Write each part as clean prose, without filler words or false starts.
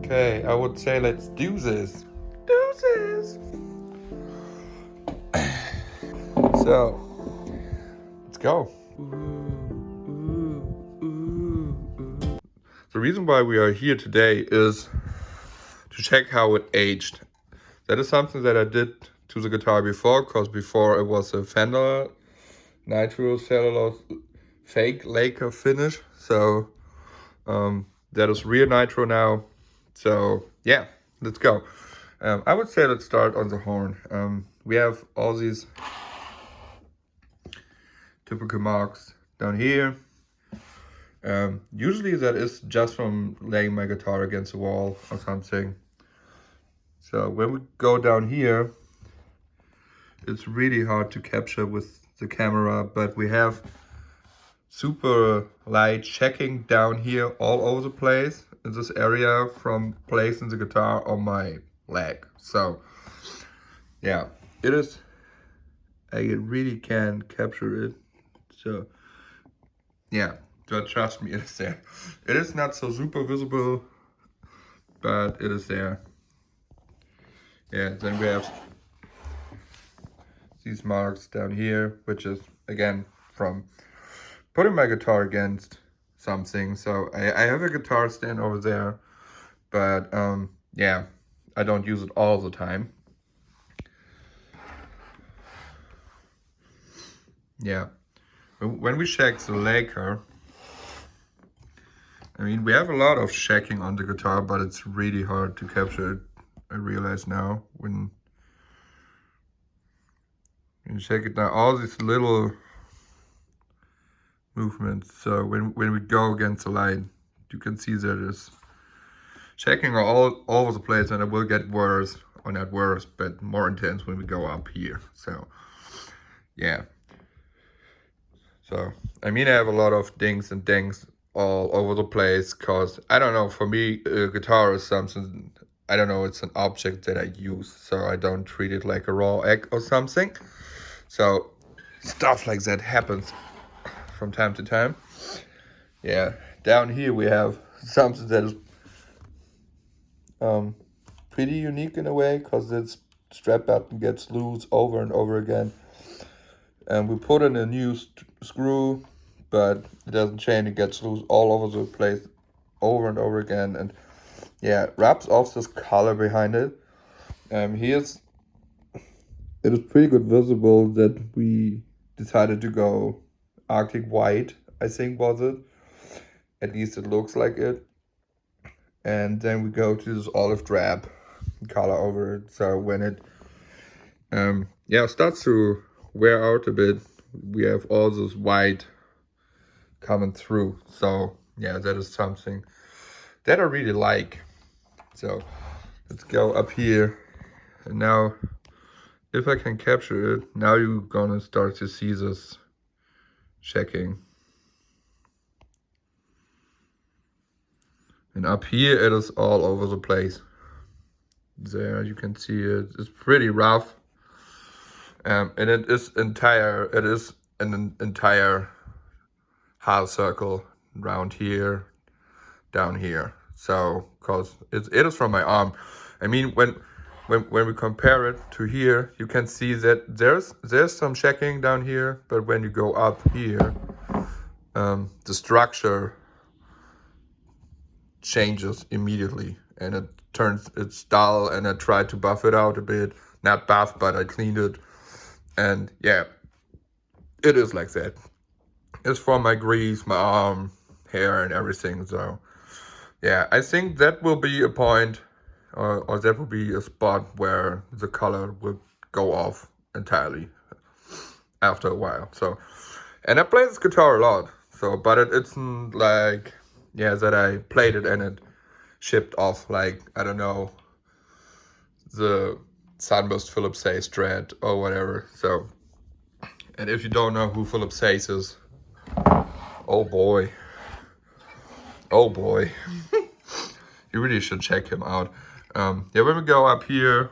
Okay, I would say let's do this. Do this. So, let's go. The reason why we are here today is to check how it aged. That is something that I did to the guitar before, because before it was a Fender Nitro cellulose fake lacquer finish. So that is real Nitro now. So yeah, let's go. I would say let's start on the horn. We have all these typical marks down here. Usually that is just from laying my guitar against the wall or something. So when we go down here, it's really hard to capture with the camera, but we have super light checking down here all over the place in this area from placing the guitar on my leg. So yeah, it is, I really can capture it. So yeah, but trust me, it is there. It is not so super visible, but it is there. Yeah, then we have these marks down here, which is again from putting my guitar against something. So I have a guitar stand over there, but yeah, I don't use it all the time. Yeah, when we check the lacquer, I mean, we have a lot of checking on the guitar, but it's really hard to capture it. I realize now when you check it now, all these little movements. So when we go against the light, you can see that it's checking all over the place, and it will get worse, or not worse, but more intense when we go up here. So yeah. So I mean, I have a lot of dings and dangs all over the place, because I don't know, for me a guitar is something, I don't know, it's an object that I use, so I don't treat it like a raw egg or something. So stuff like that happens from time to time. Yeah, down here we have something that is pretty unique in a way, because this strap button gets loose over and over again, and we put in a new screw, but it doesn't change. It gets loose all over the place over and over again, and yeah, it rubs off this color behind it. Here's, it is pretty good visible that we decided to go Arctic white, I think was it. At least it looks like it. And then we go to this olive drab color over it. So when it yeah, starts to wear out a bit, we have all this white coming through. So yeah, that is something that I really like. So let's go up here, and now if I can capture it, now you're gonna start to see this checking. And up here it is all over the place. There you can see it. It's pretty rough. And it is an entire half circle around here, down here. So, cause it is from my arm. I mean, when we compare it to here, you can see that there's some checking down here, but when you go up here, the structure changes immediately, and it's dull, and I tried to buff it out a bit. Not buff, but I cleaned it. And yeah, it is like that. It's from my grease, my arm, hair, and everything. So yeah, I think that will be a point, or that will be a spot where the color will go off entirely after a while. So, and I play this guitar a lot. So, but it's like, yeah, that I played it and it shipped off, like, I don't know, the Sunburst Philip Sayce Strat or whatever. So, and if you don't know who Philip Sayce is, oh boy, you really should check him out. Yeah, when we go up here,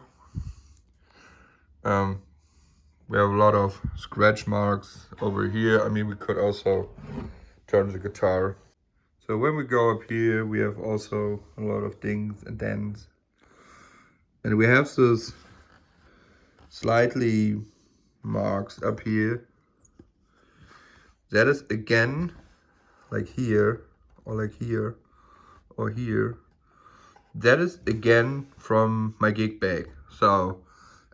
we have a lot of scratch marks over here. I mean, we could also turn the guitar So when we go up here, we have also a lot of dings and dents. And we have this slightly marks up here. That is again, like here, or like here, or here. That is again from my gig bag. So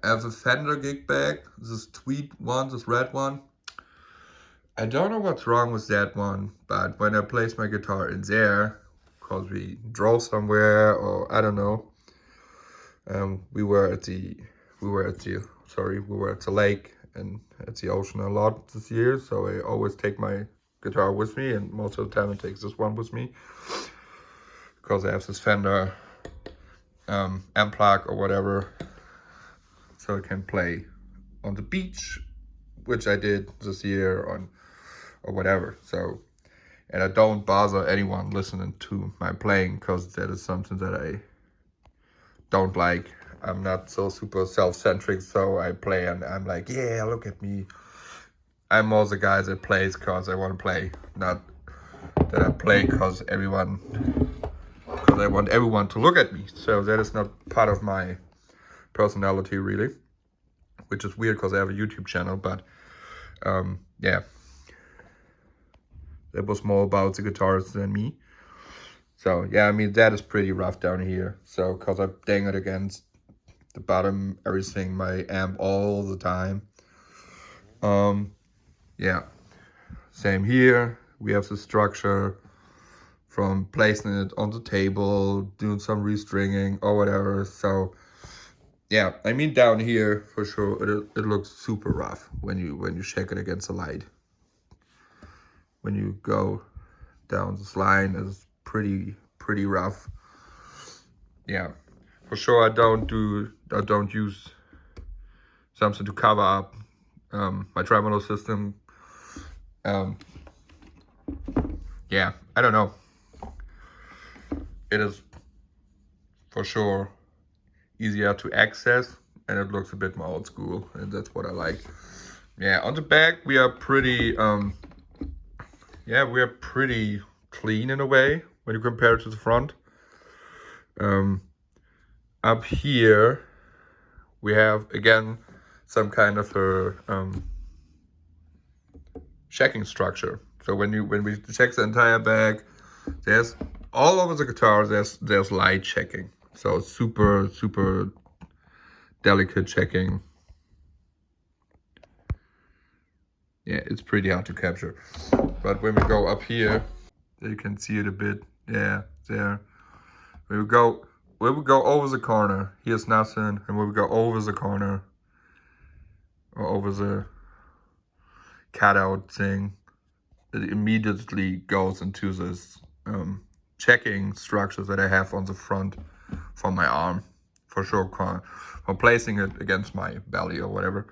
I have the Fender gig bag, this tweed one, this red one. I don't know what's wrong with that one, but when I place my guitar in there, because we drove somewhere or I don't know, we were at the lake and at the ocean a lot this year. So I always take my guitar with me, and most of the time I take this one with me because I have this Fender amp plug or whatever, so I can play on the beach, which I did this year on or whatever. So, and I don't bother anyone listening to my playing because that is something that I don't like. I'm not so super self-centric, so I play and I'm like, yeah, look at me. I'm more the guy that plays because I want to play, not that I play because I want everyone to look at me. So that is not part of my personality really, which is weird because I have a YouTube channel, but yeah, that was more about the guitars than me. So yeah, I mean, that is pretty rough down here. So because I bang it against the bottom, everything, my amp all the time. Yeah, same here. We have the structure from placing it on the table, doing some restringing or whatever. So yeah, I mean, down here for sure it looks super rough when you shake it against the light. When you go down this line, it's pretty rough. Yeah, for sure I don't use something to cover up my tremolo system. Yeah, I don't know. It is for sure easier to access and it looks a bit more old school, and that's what I like. Yeah, on the back we are pretty pretty clean in a way when you compare it to the front. Up here we have again some kind of a checking structure. So when we check the entire bag, there's all over the guitar there's light checking. So super delicate checking. Yeah, it's pretty hard to capture. But when we go up here, you can see it a bit. Yeah, there. When we go over the corner, here's nothing. And when we go over the corner or over the cutout thing, it immediately goes into this checking structure that I have on the front for my arm, for sure, for placing it against my belly or whatever.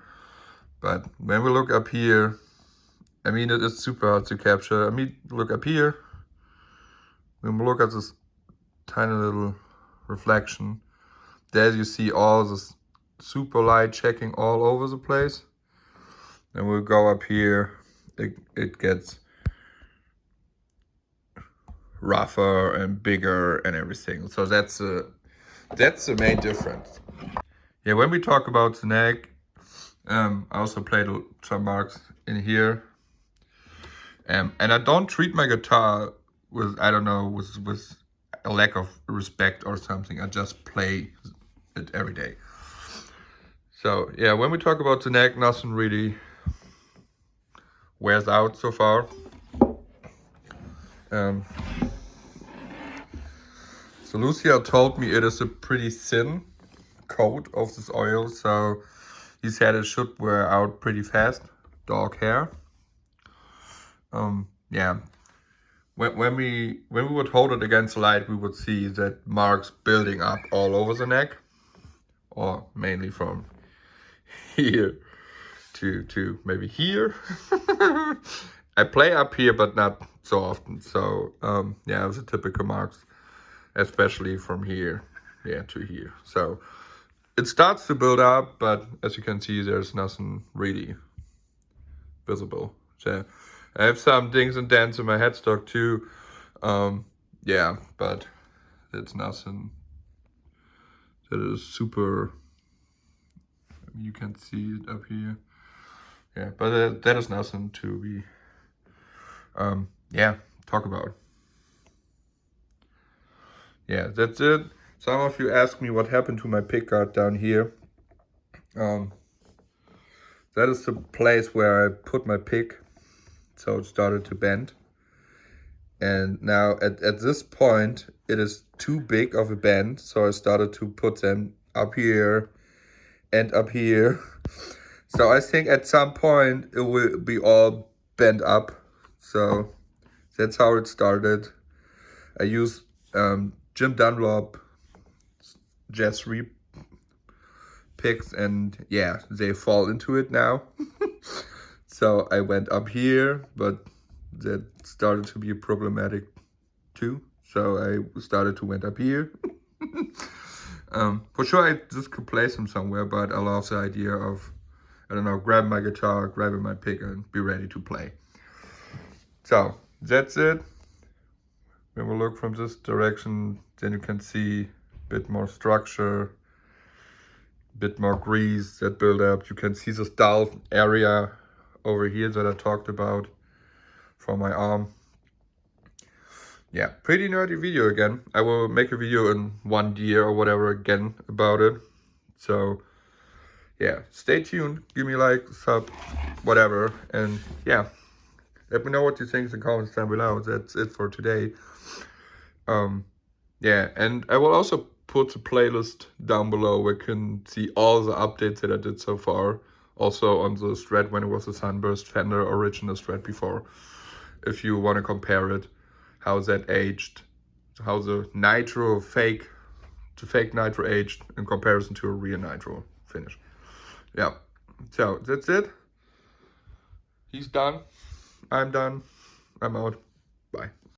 But when we look up here, I mean, it is super hard to capture. I mean, look up here. When we look at this tiny little reflection, there you see all this super light checking all over the place. And we'll go up here, it gets rougher and bigger and everything. So that's the main difference. Yeah, when we talk about the neck, I also played some marks in here. And I don't treat my guitar with, I don't know, with a lack of respect or something. I just play it every day. So yeah, when we talk about the neck, nothing really wears out so far. So Lucia told me it is a pretty thin coat of this oil, so he said it should wear out pretty fast. Dog hair. Yeah. When we would hold it against the light, we would see that marks building up all over the neck, or mainly from here to maybe here. I play up here, but not so often. So yeah, it was a typical marks, especially from here, yeah, to here. So it starts to build up, but as you can see, there's nothing really visible. So I have some dings and dents in my headstock too. Yeah, but that's nothing that is super, you can see it up here. Yeah, but that is nothing to be, yeah, talk about. Yeah, that's it. Some of you asked me what happened to my pickguard down here. That is the place where I put my pick, so it started to bend. And now at this point, it is too big of a bend, so I started to put them up here and up here. So I think at some point it will be all bent up. So that's how it started. I use Jim Dunlop Jazz 3 picks, and yeah, they fall into it now. So I went up here, but that started to be problematic too. So I started to went up here. For sure, I just could place them somewhere, but I love the idea of, I don't know, grabbing my guitar, grabbing my pick, and be ready to play. So that's it. When we look from this direction, then you can see a bit more structure, bit more grease that build up. You can see this dull area over here that I talked about from my arm. Yeah, pretty nerdy video again. I will make a video in 1 year or whatever again about it. So yeah, stay tuned, give me a like, sub, whatever, and yeah, let me know what you think in the comments down below. That's it for today. Yeah, and I will also put a playlist down below where you can see all the updates that I did so far. Also on the Strat when it was a Sunburst Fender original Strat before. If you want to compare it, how that aged, how the Nitro fake Nitro aged in comparison to a real Nitro finish. Yeah, so that's it. He's done. I'm done. I'm out. Bye.